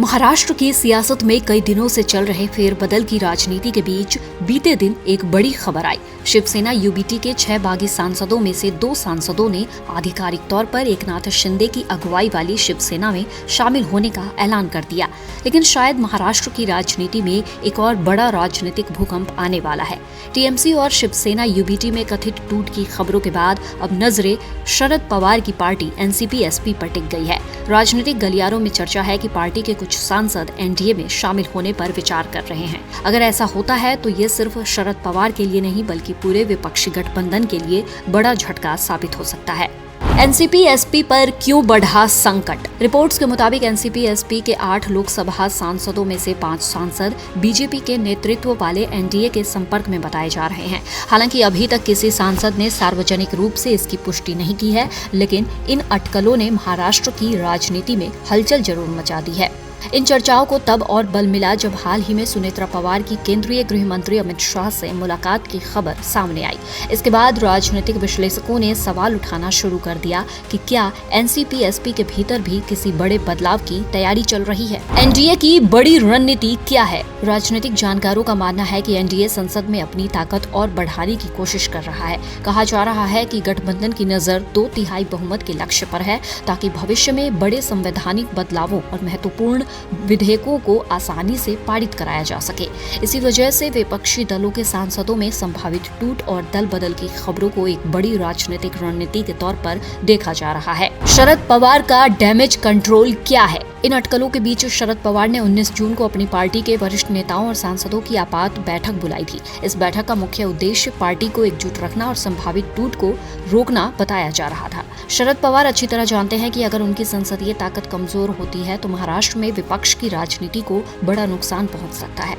महाराष्ट्र की सियासत में कई दिनों से चल रहे फेरबदल की राजनीति के बीच बीते दिन एक बड़ी खबर आई। शिवसेना यूबीटी के 6 बागी सांसदों में से 2 सांसदों ने आधिकारिक तौर पर एकनाथ शिंदे की अगुवाई वाली शिवसेना में शामिल होने का ऐलान कर दिया। लेकिन शायद महाराष्ट्र की राजनीति में एक और बड़ा राजनीतिक भूकंप आने वाला है। टीएमसी और शिवसेना यूबीटी में कथित टूट की खबरों के बाद अब नजरें शरद पवार की पार्टी एनसीपी-एसपी पर टिक गई है। राजनीतिक गलियारों में चर्चा है कि पार्टी के कुछ सांसद एनडीए में शामिल होने पर विचार कर रहे हैं। अगर ऐसा होता है तो ये सिर्फ शरद पवार के लिए नहीं बल्कि पूरे विपक्षी गठबंधन के लिए बड़ा झटका साबित हो सकता है। एनसीपी-एसपी पर क्यों बढ़ा संकट? रिपोर्ट्स के मुताबिक एनसीपी-एसपी के 8 लोकसभा सांसदों में से 5 सांसद बीजेपी के नेतृत्व वाले एनडीए के संपर्क में बताए जा रहे हैं। हालांकि अभी तक किसी सांसद ने सार्वजनिक रूप से इसकी पुष्टि नहीं की है, लेकिन इन अटकलों ने महाराष्ट्र की राजनीति में हलचल जरूर मचा दी है। इन चर्चाओं को तब और बल मिला जब हाल ही में सुनेत्रा पवार की केंद्रीय गृह मंत्री अमित शाह से मुलाकात की खबर सामने आई। इसके बाद राजनीतिक विश्लेषकों ने सवाल उठाना शुरू कर दिया कि क्या एनसीपी-एसपी के भीतर भी किसी बड़े बदलाव की तैयारी चल रही है। एनडीए की बड़ी रणनीति क्या है? राजनीतिक जानकारों का मानना है कि एनडीए संसद में अपनी ताकत और बढ़ाने की कोशिश कर रहा है। कहा जा रहा है कि गठबंधन की नजर 2/3 बहुमत के लक्ष्य पर है, ताकि भविष्य में बड़े संवैधानिक बदलावों और महत्वपूर्ण विधेयकों को आसानी से पारित कराया जा सके। इसी वजह से विपक्षी दलों के सांसदों में संभावित टूट और दल बदल की खबरों को एक बड़ी राजनीतिक रणनीति के तौर पर देखा जा रहा है। शरद पवार का डैमेज कंट्रोल क्या है? इन अटकलों के बीच शरद पवार ने 19 जून को अपनी पार्टी के वरिष्ठ नेताओं और सांसदों की आपात बैठक बुलाई थी। इस बैठक का मुख्य उद्देश्य पार्टी को एकजुट रखना और संभावित टूट को रोकना बताया जा रहा था। शरद पवार अच्छी तरह जानते हैं कि अगर उनकी संसदीय ताकत कमजोर होती है तो महाराष्ट्र में विपक्ष की राजनीति को बड़ा नुकसान पहुंच सकता है।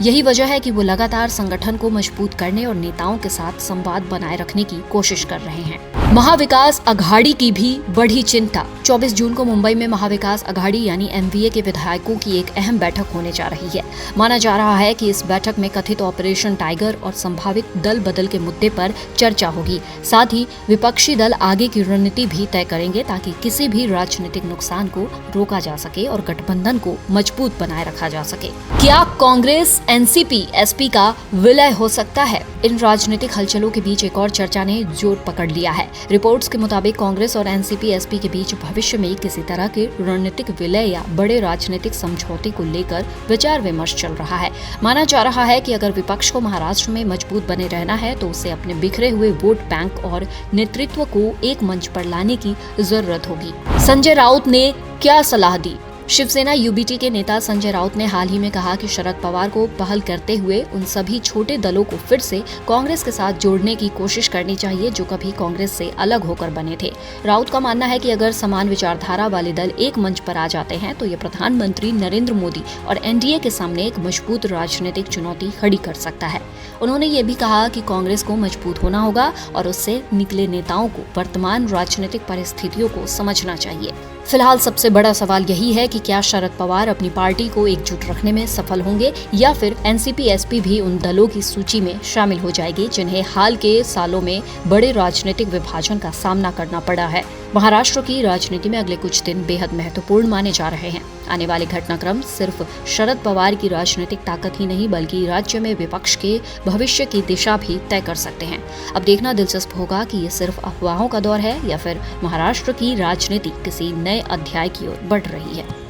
यही वजह है कि वो लगातार संगठन को मजबूत करने और नेताओं के साथ संवाद बनाए रखने की कोशिश कर रहे हैं। महाविकास अघाड़ी की भी बढ़ी चिंता। 24 जून को मुंबई में महाविकास अघाड़ी यानी एमवीए के विधायकों की एक अहम बैठक होने जा रही है। माना जा रहा है कि इस बैठक में कथित ऑपरेशन टाइगर और संभावित दल बदल के मुद्दे पर चर्चा होगी। साथ ही विपक्षी दल आगे की रणनीति भी तय करेंगे, ताकि किसी भी राजनीतिक नुकसान को रोका जा सके और गठबंधन को मजबूत बनाए रखा जा सके। क्या कांग्रेस एनसीपी-एसपी का विलय हो सकता है? इन राजनीतिक हलचलों के बीच एक और चर्चा ने जोर पकड़ लिया है। रिपोर्ट्स के मुताबिक कांग्रेस और एनसीपी-एसपी के बीच भविष्य में किसी तरह के रणनीतिक विलय या बड़े राजनीतिक समझौते को लेकर विचार विमर्श चल रहा है। माना जा रहा है कि अगर विपक्ष को महाराष्ट्र में मजबूत बने रहना है तो उसे अपने बिखरे हुए वोट बैंक और नेतृत्व को एक मंच पर लाने की जरूरत होगी। संजय राउत ने क्या सलाह दी? शिवसेना यूबीटी के नेता संजय राउत ने हाल ही में कहा कि शरद पवार को पहल करते हुए उन सभी छोटे दलों को फिर से कांग्रेस के साथ जोड़ने की कोशिश करनी चाहिए जो कभी कांग्रेस से अलग होकर बने थे। राउत का मानना है कि अगर समान विचारधारा वाले दल एक मंच पर आ जाते हैं तो ये प्रधानमंत्री नरेंद्र मोदी और एनडीए के सामने एक मजबूत राजनीतिक चुनौती खड़ी कर सकता है। उन्होंने ये भी कहा कि कांग्रेस को मजबूत होना होगा और उससे निकले नेताओं को वर्तमान राजनीतिक परिस्थितियों को समझना चाहिए। फिलहाल सबसे बड़ा सवाल यही है कि क्या शरद पवार अपनी पार्टी को एकजुट रखने में सफल होंगे या फिर एनसीपी-एसपी भी उन दलों की सूची में शामिल हो जाएगी जिन्हें हाल के सालों में बड़े राजनीतिक विभाजन का सामना करना पड़ा है। महाराष्ट्र की राजनीति में अगले कुछ दिन बेहद महत्वपूर्ण माने जा रहे हैं। आने वाले घटनाक्रम सिर्फ शरद पवार की राजनीतिक ताकत ही नहीं बल्कि राज्य में विपक्ष के भविष्य की दिशा भी तय कर सकते हैं। अब देखना दिलचस्प होगा कि ये सिर्फ अफवाहों का दौर है या फिर महाराष्ट्र की राजनीति किसी नए अध्याय की ओर बढ़ रही है।